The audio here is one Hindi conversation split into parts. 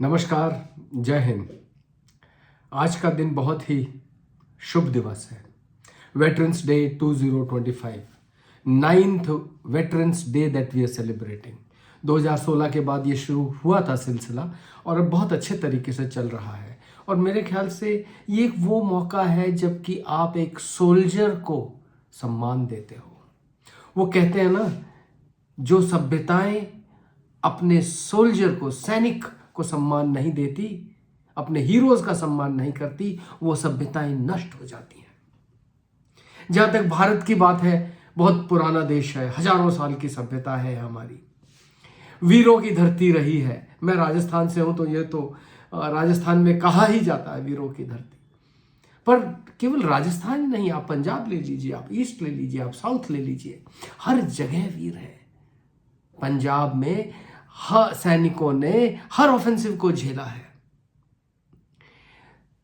नमस्कार, जय हिंद। आज का दिन बहुत ही शुभ दिवस है। Veterans day 2025, 9th veterans day that we are celebrating. 2016 के बाद ये शुरू हुआ था सिलसिला और अब बहुत अच्छे तरीके से चल रहा है। और मेरे ख्याल से ये एक वो मौका है जबकि आप एक सोल्जर को सम्मान देते हो। वो कहते हैं ना, जो सभ्यताएं अपने सोल्जर को, सैनिक को सम्मान नहीं देती, अपने हीरोज का सम्मान नहीं करती, वो सभ्यताएं नष्ट हो जाती हैं। जहां तक भारत की बात है, बहुत पुराना देश है, हजारों साल की सभ्यता है हमारी, वीरों की धरती रही है। मैं राजस्थान से हूं तो ये तो राजस्थान में कहा ही जाता है वीरों की धरती। पर केवल राजस्थान ही नहीं, आप पंजाब ले लीजिए, आप ईस्ट ले लीजिए, आप साउथ ले लीजिए, हर जगह वीर है। पंजाब में हर सैनिकों ने हर ऑफेंसिव को झेला है।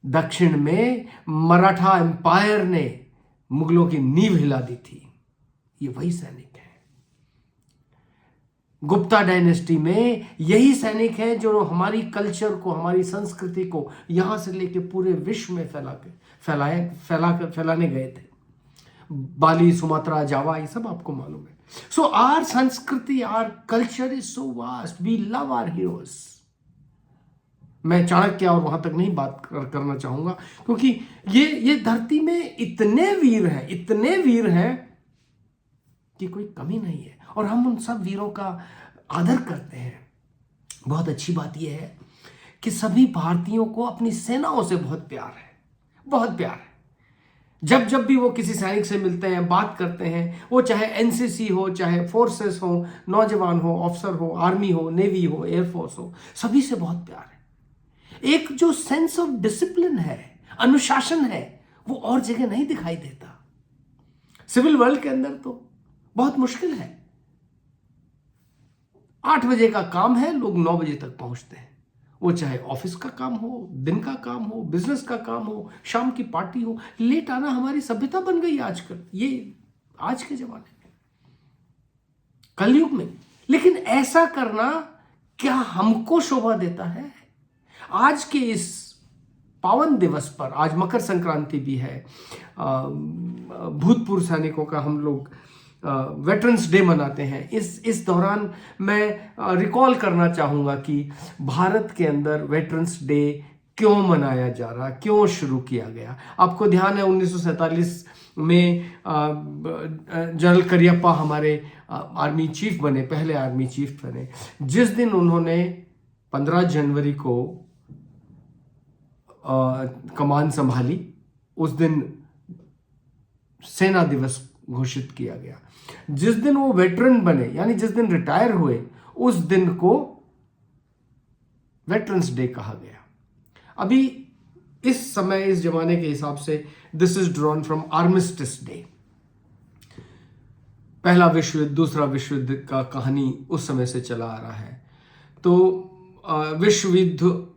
दक्षिण में मराठा एम्पायर ने मुगलों की नींव हिला दी थी, ये वही सैनिक है। गुप्ता डायनेस्टी में यही सैनिक है जो हमारी कल्चर को, हमारी संस्कृति को यहां से लेके पूरे विश्व में फैलाने गए थे। बाली, सुमात्रा, जावा, ये सब आपको मालूम है। सो आर संस्कृति, our culture is so vast, we love our heroes. मैं चाणक्य और वहां तक नहीं बात करना चाहूंगा, क्योंकि ये धरती में इतने वीर हैं कि कोई कमी नहीं है, और हम उन सब वीरों का आदर करते हैं। बहुत अच्छी बात यह है कि सभी भारतीयों को अपनी सेनाओं से बहुत प्यार है, बहुत प्यार है। जब भी वो किसी सैनिक से मिलते हैं, बात करते हैं, वो चाहे एनसीसी हो, चाहे फोर्सेस हो, नौजवान हो, ऑफिसर हो, आर्मी हो, नेवी हो, एयरफोर्स हो, सभी से बहुत प्यार है। एक जो सेंस ऑफ डिसिप्लिन है, अनुशासन है, वो और जगह नहीं दिखाई देता। सिविल वर्ल्ड के अंदर तो बहुत मुश्किल है। 8 बजे का काम है, लोग 9 बजे तक पहुंचते हैं। वो चाहे ऑफिस का काम हो, दिन का काम हो, बिजनेस का काम हो, शाम की पार्टी हो, लेट आना हमारी सभ्यता बन गई आजकल, ये आज के जमाने में, कलयुग में। लेकिन ऐसा करना क्या हमको शोभा देता है? आज के इस पावन दिवस पर, आज मकर संक्रांति भी है, भूतपूर्व सैनिकों का हम लोग वेटरन्स डे मनाते हैं। इस दौरान मैं रिकॉल करना चाहूँगा कि भारत के अंदर वेटरन्स डे क्यों मनाया जा रहा, क्यों शुरू किया गया। आपको ध्यान है 1947 में जनरल करियप्पा हमारे आर्मी चीफ बने, पहले आर्मी चीफ बने। जिस दिन उन्होंने 15 जनवरी को कमान संभाली, उस दिन सेना दिवस घोषित किया गया। जिस दिन वो वेटरन बने, यानी जिस दिन रिटायर हुए, उस दिन को वेटरन्स डे कहा गया। अभी इस समय, इस जमाने के हिसाब से this is drawn from armistice day. पहला विश्व युद्ध, दूसरा विश्व युद्ध का कहानी उस समय से चला आ रहा है। तो विश्व युद्ध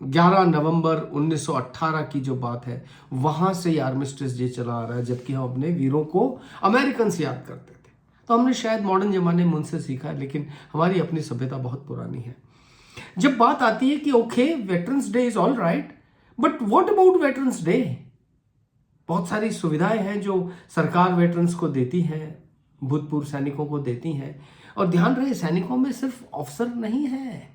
11 नवंबर 1918 की जो बात है, वहां से आर्मिस्टिस डे चला आ रहा है। जबकि हम अपने वीरों को अमेरिकन से याद करते थे, तो हमने शायद मॉडर्न जमाने में उनसे सीखा है, लेकिन हमारी अपनी सभ्यता बहुत पुरानी है। जब बात आती है कि okay, veterans day is all right, but what about veterans day? बहुत सारी सुविधाएं हैं जो सरकार वेटरन्स को देती है, भूतपूर्व सैनिकों को देती है। और ध्यान रहे, सैनिकों में सिर्फ अफसर नहीं है।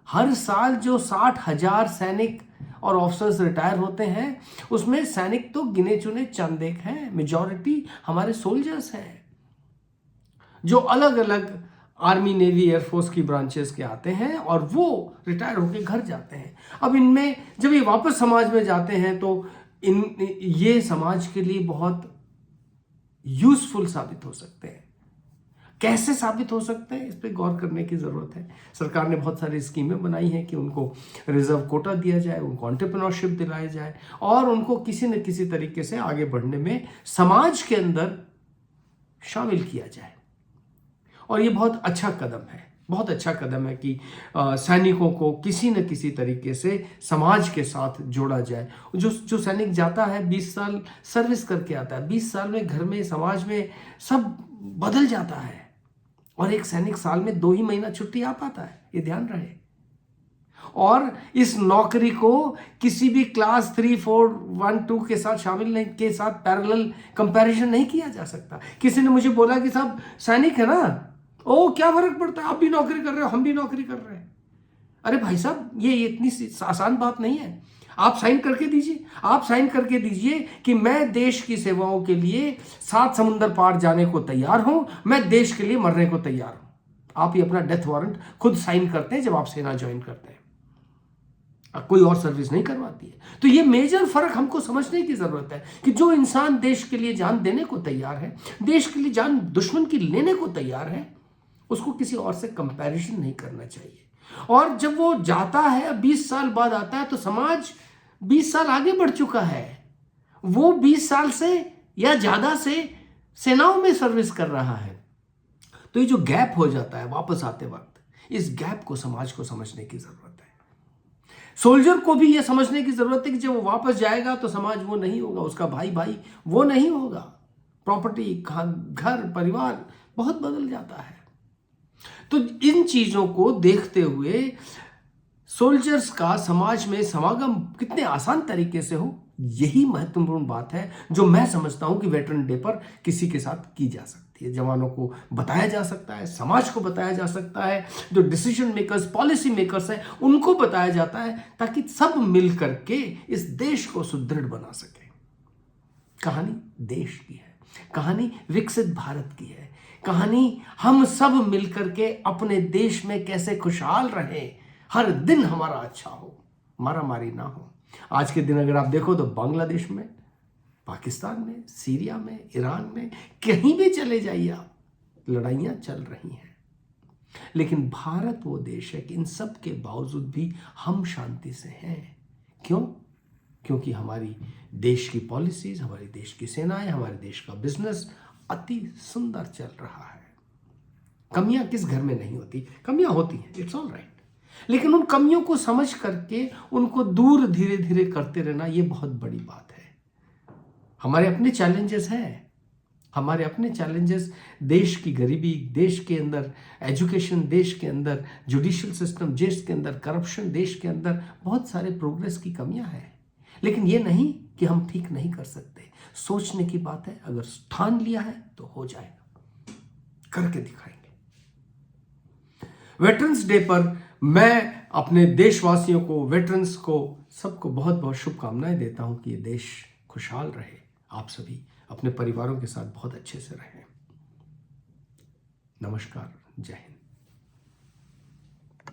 हर साल जो 60,000 सैनिक और ऑफिसर्स रिटायर होते हैं, उसमें सैनिक तो गिने चुने चंद एक हैं, मेजॉरिटी हमारे सोल्जर्स हैं जो अलग अलग आर्मी, नेवी, एयरफोर्स की ब्रांचेस के आते हैं और वो रिटायर होकर घर जाते हैं। अब इनमें जब ये वापस समाज में जाते हैं तो ये समाज के लिए बहुत यूजफुल साबित हो सकते हैं। कैसे साबित हो सकते हैं, इस पर गौर करने की जरूरत है। सरकार ने बहुत सारी स्कीमें बनाई हैं कि उनको रिजर्व कोटा दिया जाए, उनको एंटरप्रेन्योरशिप दिलाया जाए और उनको किसी न किसी तरीके से आगे बढ़ने में समाज के अंदर शामिल किया जाए। और ये बहुत अच्छा कदम है, बहुत अच्छा कदम है कि सैनिकों को किसी न किसी तरीके से समाज के साथ जोड़ा जाए। जो सैनिक जाता है, 20 साल सर्विस करके आता है, 20 साल में घर में, समाज में सब बदल जाता है। और एक सैनिक साल में 2 ही महीना छुट्टी आ पाता है, ये ध्यान रहे। और इस नौकरी को किसी भी क्लास 3, 4, 1, 2 के साथ शामिल नहीं, के साथ पैरेलल कंपैरिजन नहीं किया जा सकता। किसी ने मुझे बोला कि साहब सैनिक है ना, ओ क्या फर्क पड़ता है, आप भी नौकरी कर रहे हो, हम भी नौकरी कर रहे हैं। अरे भाई साहब, ये इतनी आसान बात नहीं है। आप साइन करके दीजिए, आप साइन करके दीजिए कि मैं देश की सेवाओं के लिए 7 समुंदर पार जाने को तैयार हूं, मैं देश के लिए मरने को तैयार हूं। आप ये अपना डेथ वारंट खुद साइन करते हैं जब आप सेना ज्वाइन करते हैं, कोई और सर्विस नहीं करवाती है। तो ये मेजर फर्क हमको समझने की जरूरत है कि जो इंसान देश के लिए जान देने को तैयार है, देश के लिए जान दुश्मन की लेने को तैयार है, उसको किसी और से कंपैरिजन नहीं करना चाहिए। और जब वो जाता है 20 साल बाद आता है तो समाज 20 साल आगे बढ़ चुका है, वो 20 साल से या ज्यादा से सेनाओं में सर्विस कर रहा है। तो ये जो गैप हो जाता है वापस आते वक्त, इस गैप को समाज को समझने की जरूरत है। सोल्जर को भी यह समझने की जरूरत है कि जब वो वापस जाएगा तो समाज वो नहीं होगा, उसका भाई भाई वो नहीं होगा, प्रॉपर्टी, घर, परिवार बहुत बदल जाता है। तो इन चीजों को देखते हुए सोल्जर्स का समाज में समागम कितने आसान तरीके से हो, यही महत्वपूर्ण बात है जो मैं समझता हूं कि वेटरन डे पर किसी के साथ की जा सकती है। जवानों को बताया जा सकता है, समाज को बताया जा सकता है, जो डिसीजन मेकर्स, पॉलिसी मेकर्स हैं उनको बताया जाता है, ताकि सब मिल करके इस देश को सुदृढ़ बना सके। कहानी देश की है, कहानी विकसित भारत की है, कहानी हम सब मिलकर के अपने देश में कैसे खुशहाल रहे, हर दिन हमारा अच्छा हो, मारामारी ना हो। आज के दिन अगर आप देखो तो बांग्लादेश में, पाकिस्तान में, सीरिया में, ईरान में, कहीं भी चले जाइए आप, लड़ाइयां चल रही हैं। लेकिन भारत वो देश है कि इन सब के बावजूद भी हम शांति से हैं। क्यों? क्योंकि हमारी देश की पॉलिसीज, हमारे देश की सेनाएं, हमारे देश का बिजनेस अति सुंदर चल रहा है। कमियां किस घर में नहीं होती? कमियां होती हैं, इट्स ऑल राइट, लेकिन उन कमियों को समझ करके उनको दूर धीरे धीरे करते रहना, ये बहुत बड़ी बात है। हमारे अपने चैलेंजेस हैं, हमारे अपने चैलेंजेस, देश की गरीबी, देश के अंदर एजुकेशन, देश के अंदर जुडिशियल सिस्टम, देश के अंदर करप्शन, देश के अंदर बहुत सारे प्रोग्रेस की कमियां हैं। लेकिन ये नहीं कि हम ठीक नहीं कर सकते। सोचने की बात है, अगर ठान लिया है तो हो जाएगा, करके दिखाएंगे। वेटरन्स डे पर मैं अपने देशवासियों को, वेटरन्स को, सबको बहुत बहुत शुभकामनाएं देता हूं कि ये देश खुशहाल रहे, आप सभी अपने परिवारों के साथ बहुत अच्छे से रहें। नमस्कार, जय हिंद।